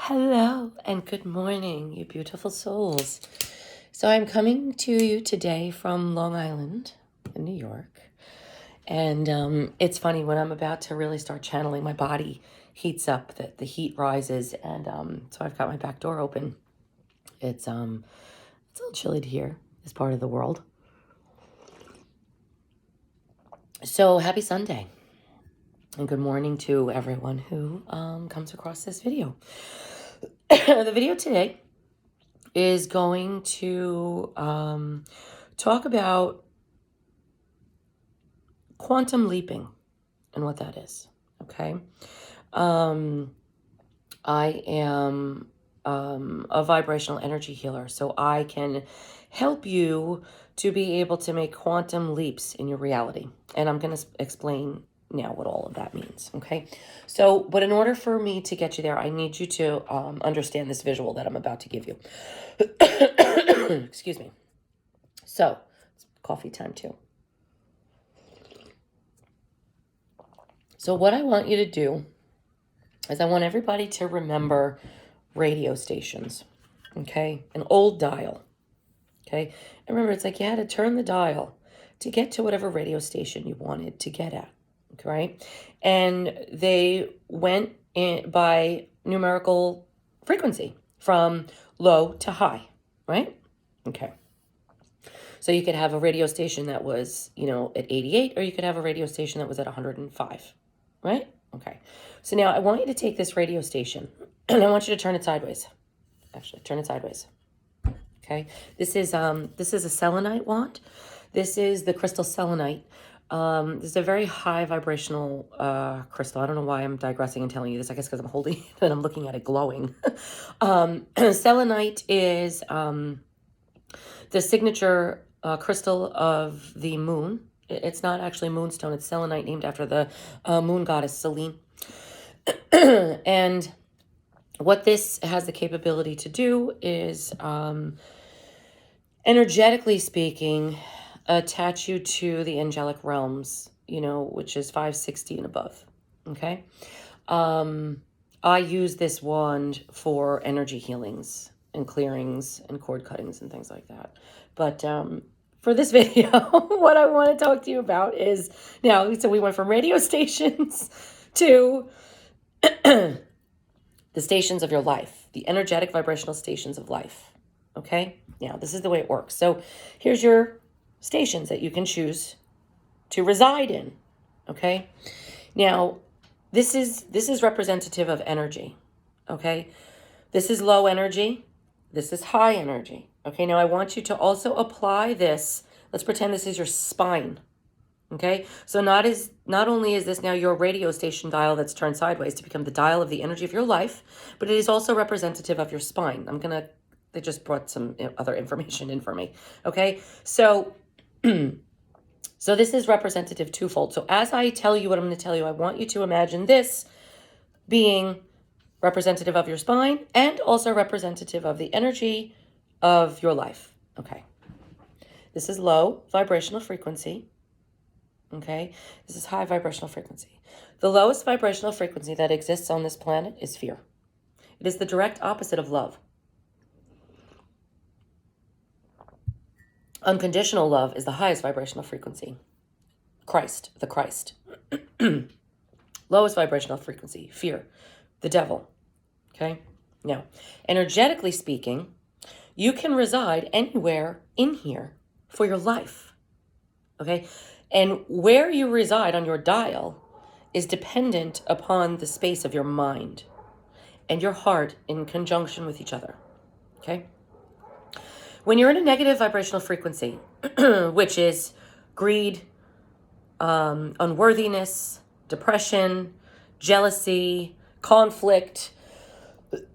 Hello and good morning, you beautiful souls. So I'm coming to you today from Long Island in New York. And it's funny, when I'm about to really start channeling, my body heats up, the heat rises, and so I've got my back door open. It's a little chilly here, this part of the world. So happy Sunday. And good morning to everyone who comes across this video. The video today is going to talk about quantum leaping and what that is, okay? I am a vibrational energy healer, so I can help you to be able to make quantum leaps in your reality. And I'm going to explain now what all of that means, okay? So, but in order for me to get you there, I need you to understand this visual that I'm about to give you. Excuse me. So, it's coffee time too. So what I want you to do is I want everybody to remember radio stations, okay? An old dial, okay? And remember, it's like you had to turn the dial to get to whatever radio station you wanted to get at, right? And they went in by numerical frequency from low to high, right? Okay. So you could have a radio station that was, at 88, or you could have a radio station that was at 105, right? Okay. So now I want you to take this radio station and I want you to turn it sideways. Actually, turn it sideways. Okay. This is a selenite wand. This is the crystal selenite. This is a very high vibrational crystal. I don't know why I'm digressing and telling you this. I guess because I'm holding it and I'm looking at it glowing. Selenite is the signature crystal of the moon. It's not actually moonstone. It's selenite, named after the moon goddess Selene. And what this has the capability to do is, energetically speaking, attach you to the angelic realms, which is 560 and above. Okay. I use this wand for energy healings and clearings and cord cuttings and things like that. But for this video, what I want to talk to you about is, so we went from radio stations to the stations of your life, the energetic vibrational stations of life. Okay? Now, this is the way it works. So here's your stations that you can choose to reside in. Okay? Now, this is representative of energy. Okay? This is low energy. This is high energy. Okay, now I want you to also apply this. Let's pretend this is your spine. Okay, so not only is this now your radio station dial that's turned sideways to become the dial of the energy of your life, but it is also representative of your spine. They just brought some other information in for me. Okay, so this is representative twofold. So as I tell you what I'm going to tell you, I want you to imagine this being representative of your spine and also representative of the energy of your life. Okay. This is low vibrational frequency. Okay. This is high vibrational frequency. The lowest vibrational frequency that exists on this planet is fear. It is the direct opposite of love. Unconditional love is the highest vibrational frequency. The Christ. Lowest vibrational frequency, fear, the devil. Okay. Now, energetically speaking, you can reside anywhere in here for your life. Okay. And where you reside on your dial is dependent upon the space of your mind and your heart in conjunction with each other. Okay. When you're in a negative vibrational frequency, which is greed, unworthiness, depression, jealousy, conflict,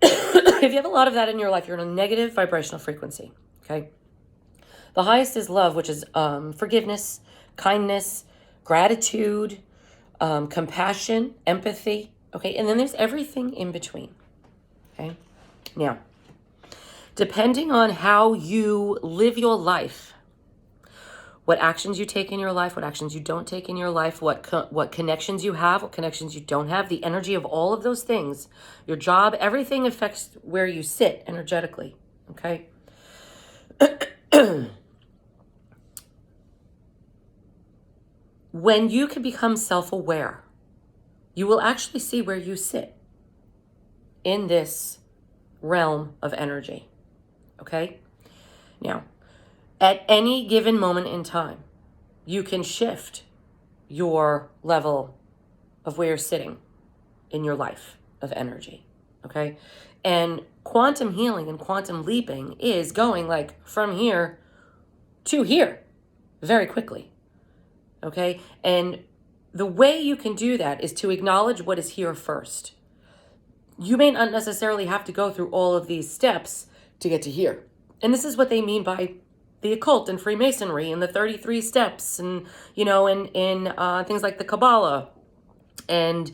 if you have a lot of that in your life, you're in a negative vibrational frequency, okay? The highest is love, which is forgiveness, kindness, gratitude, compassion, empathy, okay? And then there's everything in between, okay? Now, depending on how you live your life, what actions you take in your life, what actions you don't take in your life, what connections you have, what connections you don't have, the energy of all of those things, your job, everything affects where you sit energetically, okay? When you can become self-aware, you will actually see where you sit in this realm of energy, okay? Now, at any given moment in time, you can shift your level of where you're sitting in your life of energy, okay? And quantum healing and quantum leaping is going like from here to here very quickly, okay? And the way you can do that is to acknowledge what is here first. You may not necessarily have to go through all of these steps to get to here. And this is what they mean by the occult and Freemasonry and the 33 steps and, you know, and things like the Kabbalah and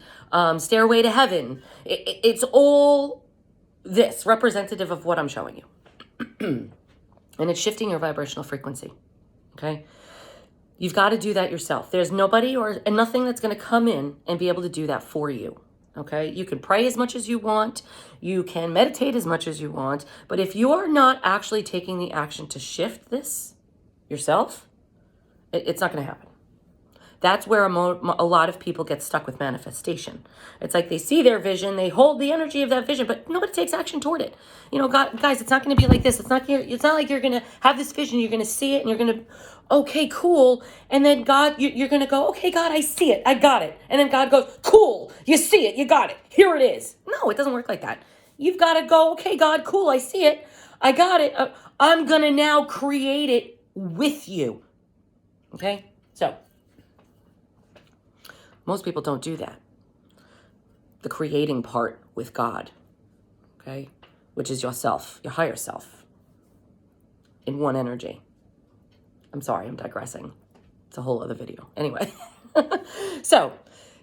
Stairway to Heaven. It's all this representative of what I'm showing you. And it's shifting your vibrational frequency, okay? You've got to do that yourself. There's nobody and nothing that's going to come in and be able to do that for you. Okay, you can pray as much as you want, you can meditate as much as you want, but if you are not actually taking the action to shift this yourself, it's not going to happen. That's where a lot of people get stuck with manifestation. It's like they see their vision, they hold the energy of that vision, but nobody takes action toward it. You know, guys, it's not going to be like this. It's not like you're going to have this vision, you're going to see it, and you're going to, okay, cool. And then God, you're going to go, okay, God, I see it. I got it. And then God goes, cool, you see it. You got it. Here it is. No, it doesn't work like that. You've got to go, okay, God, cool, I see it. I got it. I'm going to now create it with you. Okay? So, most people don't do that. The creating part with God, okay? Which is yourself, your higher self, in one energy. I'm sorry, I'm digressing. It's a whole other video. Anyway, so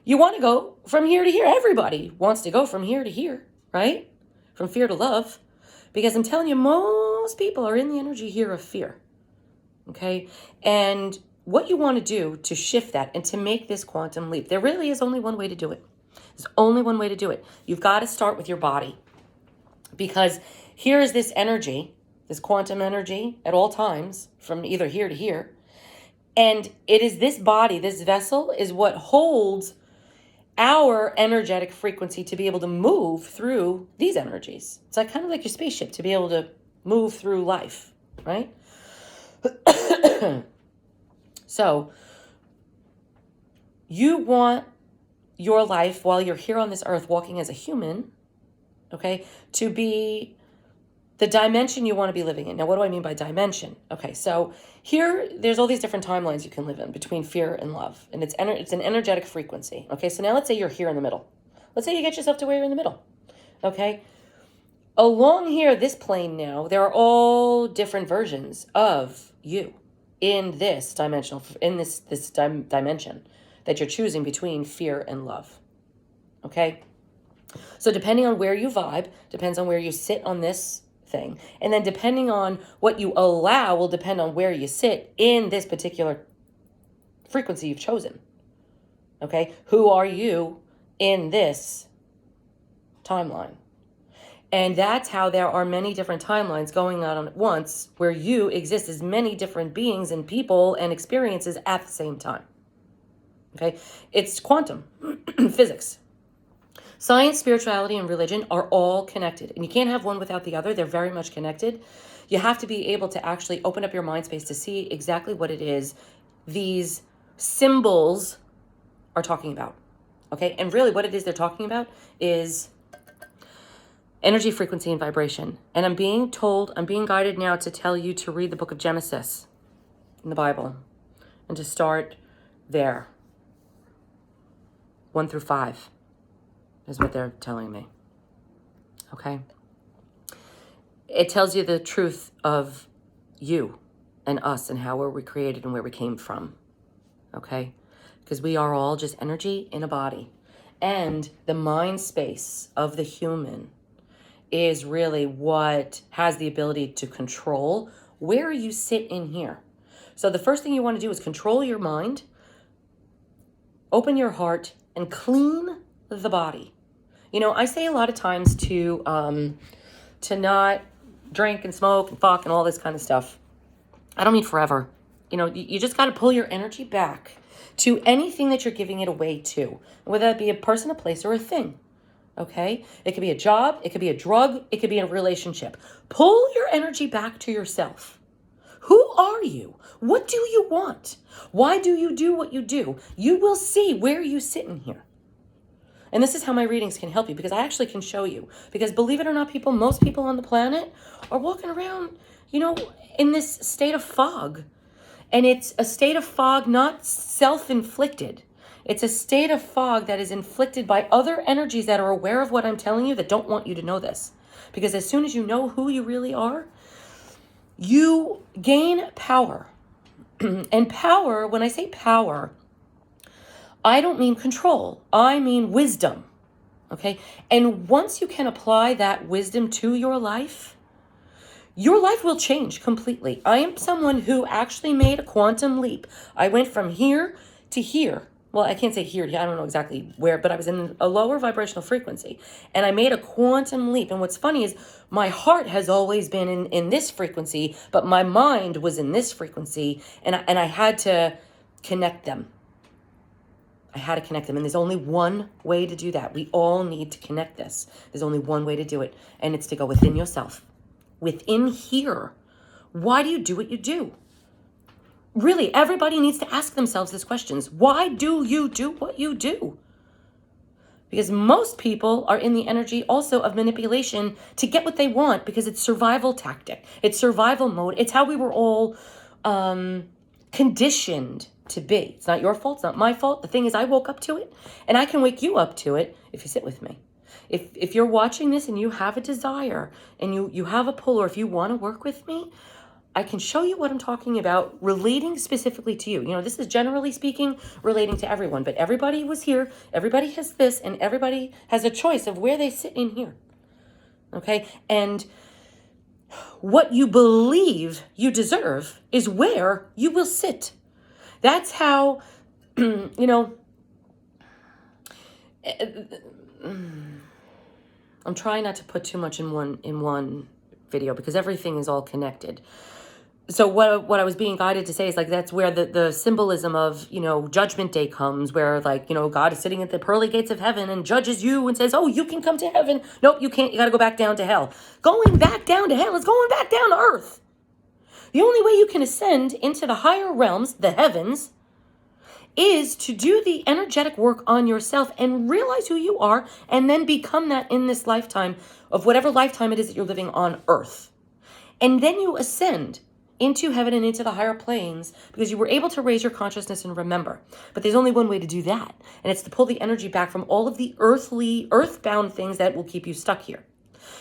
you want to go from here to here. Everybody wants to go from here to here, right? From fear to love. Because I'm telling you, most people are in the energy here of fear, okay? And what you want to do to shift that and to make this quantum leap, there really is only one way to do it. There's only one way to do it. You've got to start with your body. Because here is this energy, this quantum energy at all times, from either here to here. And it is this body, this vessel, is what holds our energetic frequency to be able to move through these energies. It's like kind of like your spaceship to be able to move through life, right? So, you want your life while you're here on this earth walking as a human, okay, to be the dimension you want to be living in. Now, what do I mean by dimension? Okay, so here, there's all these different timelines you can live in between fear and love. And it's an energetic frequency. Okay, so now let's say you're here in the middle. Let's say you get yourself to where you're in the middle. Okay? Along here, this plane now, there are all different versions of you in this dimensional, in this dimension that you're choosing between fear and love. Okay? So depending on where you vibe, depends on where you sit on this thing. And then depending on what you allow will depend on where you sit in this particular frequency you've chosen. Okay? Who are you in this timeline? And that's how there are many different timelines going on at once where you exist as many different beings and people and experiences at the same time. Okay? It's quantum physics. Science, spirituality, and religion are all connected. And you can't have one without the other. They're very much connected. You have to be able to actually open up your mind space to see exactly what it is these symbols are talking about. Okay? And really what it is they're talking about is energy, frequency, and vibration. And I'm being guided now to tell you to read the book of Genesis in the Bible and to start there. 1 through 5 is what they're telling me. Okay? It tells you the truth of you and us and how we created and where we came from. Okay? Because we are all just energy in a body. And the mind space of the human is really what has the ability to control where you sit in here. So the first thing you want to do is control your mind, open your heart, and clean the body. You know, I say a lot of times to not drink and smoke and fuck and all this kind of stuff. I don't mean forever. You know, you just got to pull your energy back to anything that you're giving it away to, whether that be a person, a place, or a thing. Okay? It could be a job, it could be a drug, it could be a relationship. Pull your energy back to yourself. Who are you? What do you want? Why do you do what you do? You will see where you sit in here. And this is how my readings can help you, because I actually can show you. Because believe it or not, people, most people on the planet are walking around, you know, in this state of fog. And it's a state of fog not self-inflicted. It's a state of fog that is inflicted by other energies that are aware of what I'm telling you that don't want you to know this. Because as soon as you know who you really are, you gain power. And power, when I say power, I don't mean control. I mean wisdom. Okay? And once you can apply that wisdom to your life will change completely. I am someone who actually made a quantum leap. I went from here to here. Well, I can't say here. I don't know exactly where, but I was in a lower vibrational frequency. And I made a quantum leap. And what's funny is my heart has always been in this frequency, but my mind was in this frequency. And I had to connect them. I had to connect them. And there's only one way to do that. We all need to connect this. There's only one way to do it. And it's to go within yourself. Within here. Why do you do what you do? Really, everybody needs to ask themselves these questions. Why do you do what you do? Because most people are in the energy also of manipulation to get what they want, because it's survival tactic. It's survival mode. It's how we were all conditioned to be. It's not your fault. It's not my fault. The thing is, I woke up to it, and I can wake you up to it if you sit with me. If you're watching this and you have a desire and you have a pull, or if you want to work with me, I can show you what I'm talking about, relating specifically to you. You know, this is generally speaking relating to everyone, but everybody was here, everybody has this, and everybody has a choice of where they sit in here. Okay? And what you believe you deserve is where you will sit. That's how, you know, I'm trying not to put too much in one video, because everything is all connected. So what I was being guided to say is, like, that's where the symbolism of, you know, Judgment Day comes, where, like, you know, God is sitting at the pearly gates of heaven and judges you and says, oh, you can come to heaven. Nope, you can't. You got to go back down to hell. Going back down to hell is going back down to earth. The only way you can ascend into the higher realms, the heavens, is to do the energetic work on yourself and realize who you are, and then become that in this lifetime, of whatever lifetime it is that you're living on earth. And then you ascend into heaven and into the higher planes, because you were able to raise your consciousness and remember. But there's only one way to do that, and it's to pull the energy back from all of the earthbound things that will keep you stuck here.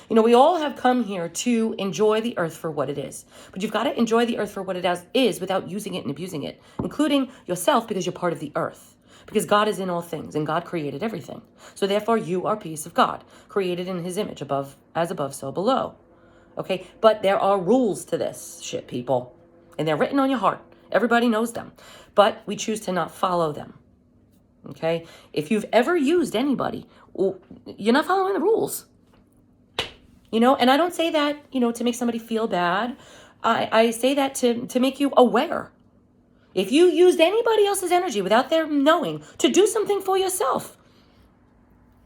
You know, we all have come here to enjoy the earth for what it is, but you've got to enjoy the earth for what it is without using it and abusing it, including yourself, because you're part of the earth. Because God is in all things, and God created everything. So therefore, you are a piece of God, created in his image, above, so below. Okay, but there are rules to this shit, people. And they're written on your heart. Everybody knows them. But we choose to not follow them. Okay? If you've ever used anybody, well, you're not following the rules. You know, and I don't say that, you know, to make somebody feel bad. I say that to make you aware. If you used anybody else's energy without their knowing to do something for yourself,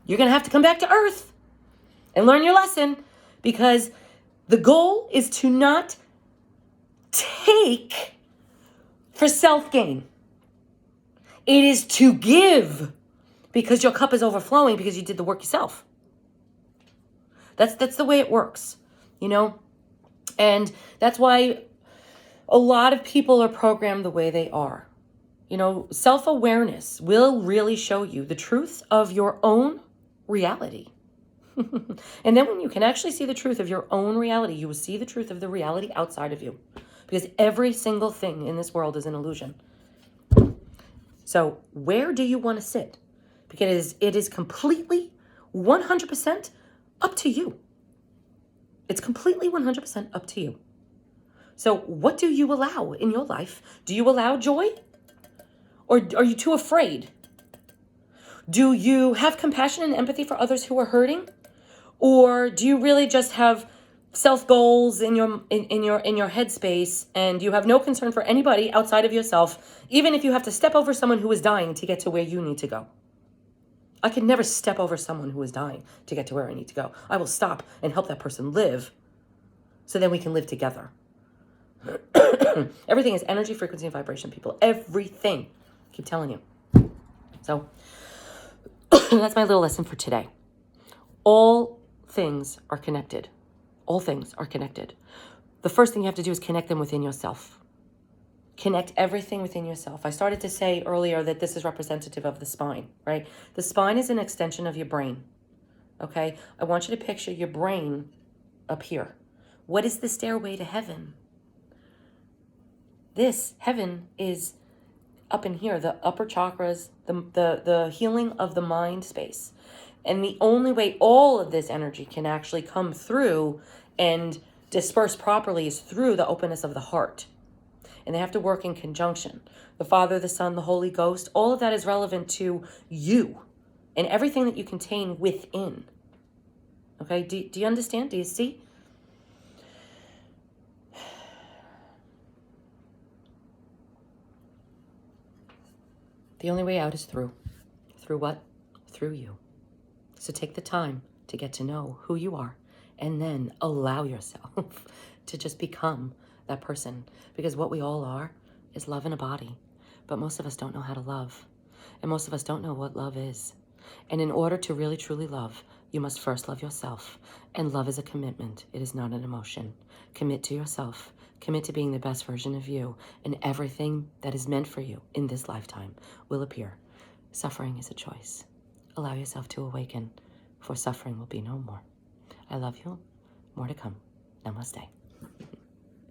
you're going to have to come back to earth and learn your lesson, because the goal is to not take for self-gain. It is to give because your cup is overflowing, because you did the work yourself. That's the way it works, you know? And that's why a lot of people are programmed the way they are. You know, self-awareness will really show you the truth of your own reality. And then when you can actually see the truth of your own reality, you will see the truth of the reality outside of you. Because every single thing in this world is an illusion. So where do you want to sit? Because it is completely 100% up to you. It's completely 100% up to you. So what do you allow in your life? Do you allow joy? Or are you too afraid? Do you have compassion and empathy for others who are hurting? Or do you really just have self goals in your headspace, and you have no concern for anybody outside of yourself, even if you have to step over someone who is dying to get to where you need to go? I could never step over someone who is dying to get to where I need to go. I will stop and help that person live so then we can live together. Everything is energy, frequency, and vibration, people. Everything. I keep telling you. So that's my little lesson for today. All things are connected. All things are connected. The first thing you have to do is connect them within yourself. Connect everything within yourself. I started to say earlier that this is representative of the spine, right? The spine is an extension of your brain, okay? I want you to picture your brain up here. What is the stairway to heaven? This heaven is up in here, the upper chakras, the healing of the mind space. And the only way all of this energy can actually come through and disperse properly is through the openness of the heart. And they have to work in conjunction. The Father, the Son, the Holy Ghost, all of that is relevant to you and everything that you contain within. Okay, do you understand? Do you see? The only way out is through. Through what? Through you. So take the time to get to know who you are, and then allow yourself to just become that person. Because what we all are is love in a body. But most of us don't know how to love. And most of us don't know what love is. And in order to really, truly love, you must first love yourself. And love is a commitment. It is not an emotion. Commit to yourself. Commit to being the best version of you. And everything that is meant for you in this lifetime will appear. Suffering is a choice. Allow yourself to awaken, for suffering will be no more. I love you. More to come. Namaste.